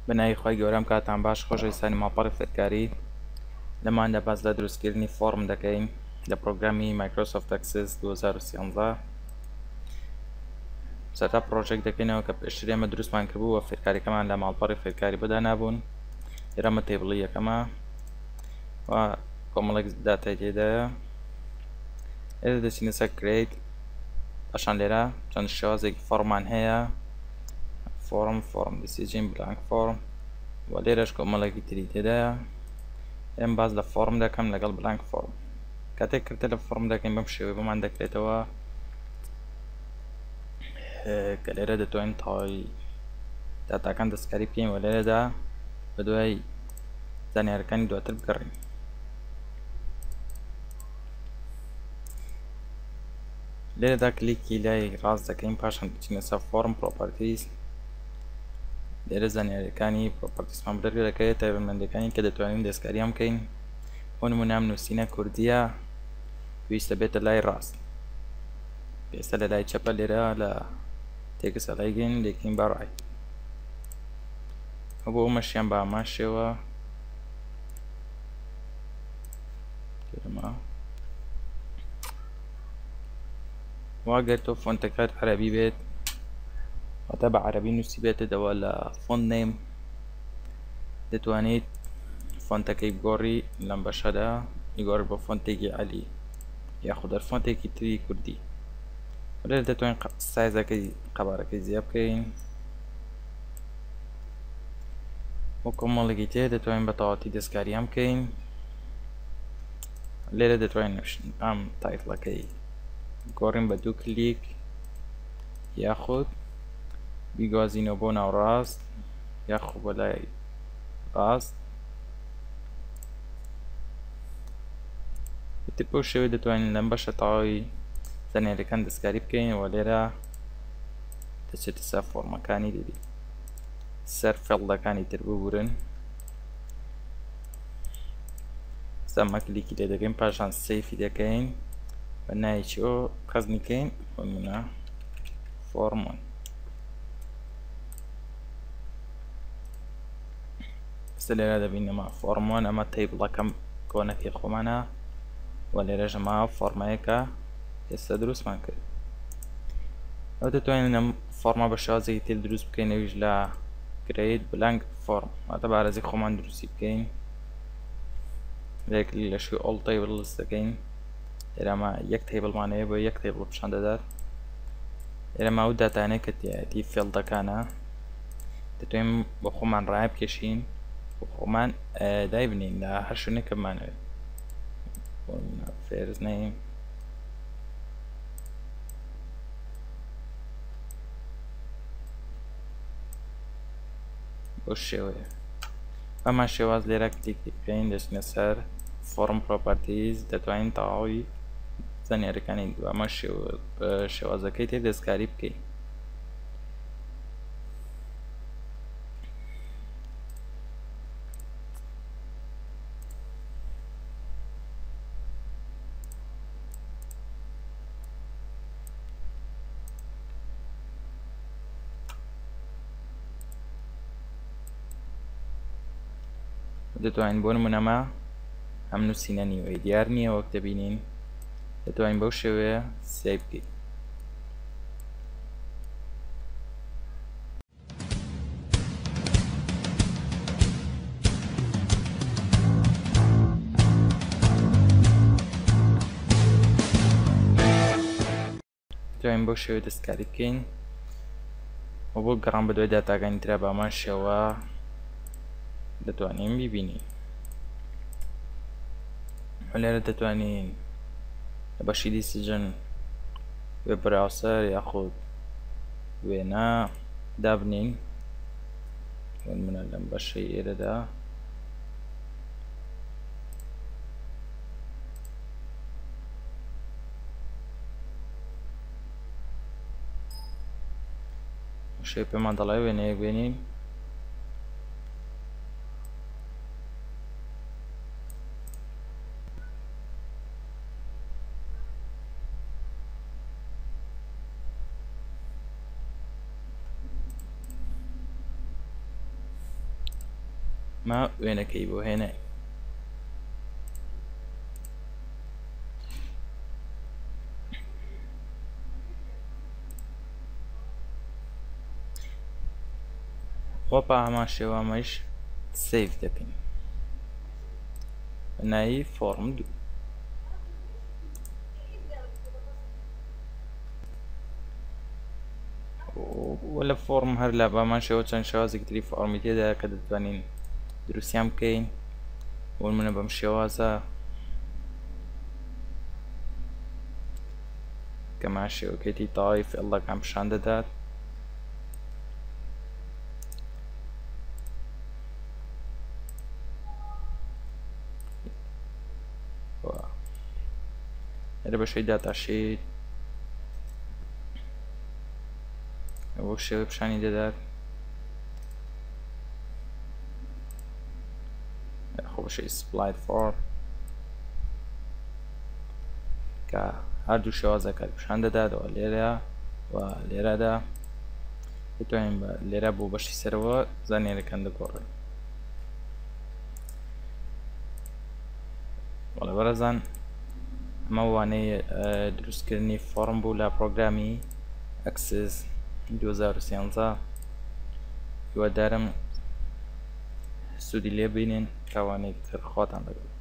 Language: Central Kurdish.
بنای خۆی گەورەم کاتان باش خۆشەویستانی ماڵپەڕی فێرکاری لەماندا باس لە دروستکردنی فۆرم دەکەین لە پرۆگرامی مایکرۆسۆفت ئەکسس 2013 سەرتا پرۆژێک دەکەینەوە کە پێشتر ئێمە دروستمان کردبوو وە فێرکاریەکەمان لە ماڵپەڕی فێرکاری بەدانابوون. ئێرە ئەمە تێبڵی یەکەمە و کۆمەڵێک داتای تێدایە. ئێرە دەچینە سەر کریت، پاشان لێرە چەند شێوازێکی فۆرمان هەیە، فۆرم دیسیژن، بلانک فۆرم و لێرەش کۆمەڵێکی تری تێدایە. ئێمە باز لە فۆرم دەکەم لەگەڵ بلانک فۆرم. کاتێک کردە لە فۆرم دەکەین بەم شێوەیە بمان دەکرێتەوە کە لێرە دەتوانین تەواوی داتاکان دەستکاری بکەین و لێرەدا بە دوای زانیاریەکانی دواتر بگەڕین. لێرەدا کلیکی لای ڕاست دەکەین، پاشان بچینە سەر فۆرم پرۆپەرتیز. لێرە زانیاریەکانی پرۆپەرتیزمان بەدەرگا دەکەوێت، تایبەتمەندیەکانی کە دەتوانین دەستکاریان بکەین. بۆ نمونە ئەم نووسینە کوردیە پێویستە بێتە لای ڕاست، پێویستە لە لای چەپە لێرە لە تێکس ئەڵایگەین لێکین بەڕای. بۆ ئەمەشیان بە ئەمان شێوە واگەر تۆ فۆنتەکەت عەرەبی بێت واتە بە عەرەبی نووسی بێتەوە لە فۆنت نێم دەتوانیت فۆنتەکەی بگۆڕی لەم بەشەدا، یگۆڕی بۆ فۆنتێکی عەلی یاخودە فۆنتێکی تری کوردی. لێرە دەتوانین سایزەکەی قەبارەکەی زیاد بکەین. بۆ کۆمەڵێکی تر دەتوانین بە تەواوەتی دەستکاریان بکەین. لێرە دەتوانین ئەم تایتڵەکەی گۆڕین بە دوو کلیک یاخود بیگوازینەوە بۆ ناوڕاست یاخود بۆ لای ڕاست. بۆ شێوەیە دەتوانین لەم بەشە تەواوی زانیاریەکان دەستکاری بکەین و لێرە دەچێتە سەر فۆرمەکانی دەبین سەر فێڵدەکانی تر ببورن. ئەمە کلیکی لێ دەکەین، پاشان سەیفی دەکەین، بە نایکی ئەو قەزمیکەین بۆ نمونە فۆرم 1. ئێستا لێرە دەبینەمە فۆرم 1 ئەمە تەیبڵەکەم کۆنەکەی خۆمانە و لێرەش ئەمە فۆرمەیەکە ئێستا دروستمان کرد. ئەو دەتوانین ئەم فۆرمە بە شێوازێکی تر دروست بکەین، ئەویش لە کریت بلانک فۆرم واتە بە ئارەزی خۆمان دروستی بکەین. لێکلی لە شوێ ئۆڵ تەیبڵ دەکەین. ئێرەمە یەک تەیبڵمان هەیە بۆ یەک تەیبڵ پیشان دەدات. ئێرەمە ئەو داتانەیە کە تایەتی فێڵدەکانە دەتوانین بۆ خۆمان ڕای بکێشین، بۆ خۆمان دایبنین لە هەر شوێنێک کە بمانەوێت. فێرز نەیم بۆ شێوەیە ئەمە شێواز لێرە کلیک بکەین، دەچینە سەر فۆرم پرۆپەرتیز، دەتوانین تەواوی زانیاریەکانی ئەمە شێوازەکەی تێ دەستکاری بکەین. دەتوانین بۆ نمونەمە ئەم نووسینە نیوەی دیار نییە وەک دەبینین، دەتوانین بەو شێوەیە سێڤ بکەین. دەتوانین بەو شێوەیە دەستکاری بکەین و بۆ گەڕان بە دوای داتاکانی ترا بە ئەمان شێوە دەتوانین بیبینین. لێرە دەتوانین لە بەشی دیسیژن وێب براوسەر یاخود وێنە دابنین. منە لەم بەشەی ئێرەدا شێ پێمان دەڵێ وێنەیەک بێنین. ما وێنەکەی بۆ هێنای. وەپا هەمان شێوامەش سیڤ دەکەین بەناوی فۆرم 2. وە لە فۆرم هەر لە بامان شێوە چەند شێوازێکی تری فۆرمی تێدایە کە دەتوانین دروستیان بکەین. بۆ منە بەم شێوازە کەما شێوەکەیتی تەواوی فێڵەکان پیشان دەدات. لە بەشەی داتاشیت وەک شێوە پیشانی دەدات. خۆ بەشەی سپلاید فۆر کە هەردوو شێوازەکە پیشان دەداتەوە لێرە و لێرەدا دەتوانین بە لێرە بۆ بەشی سەرەوە زانیاریەکان دەگۆڕین. وەڵێ بەڕێزان ئەمە وانەیە دروستکردنی فۆرم بوو لە پرۆگرامی ئەکسس 2013. هیوادارم سوودی لێ بینین کاوانەی تر خۆتان لەگەڵ.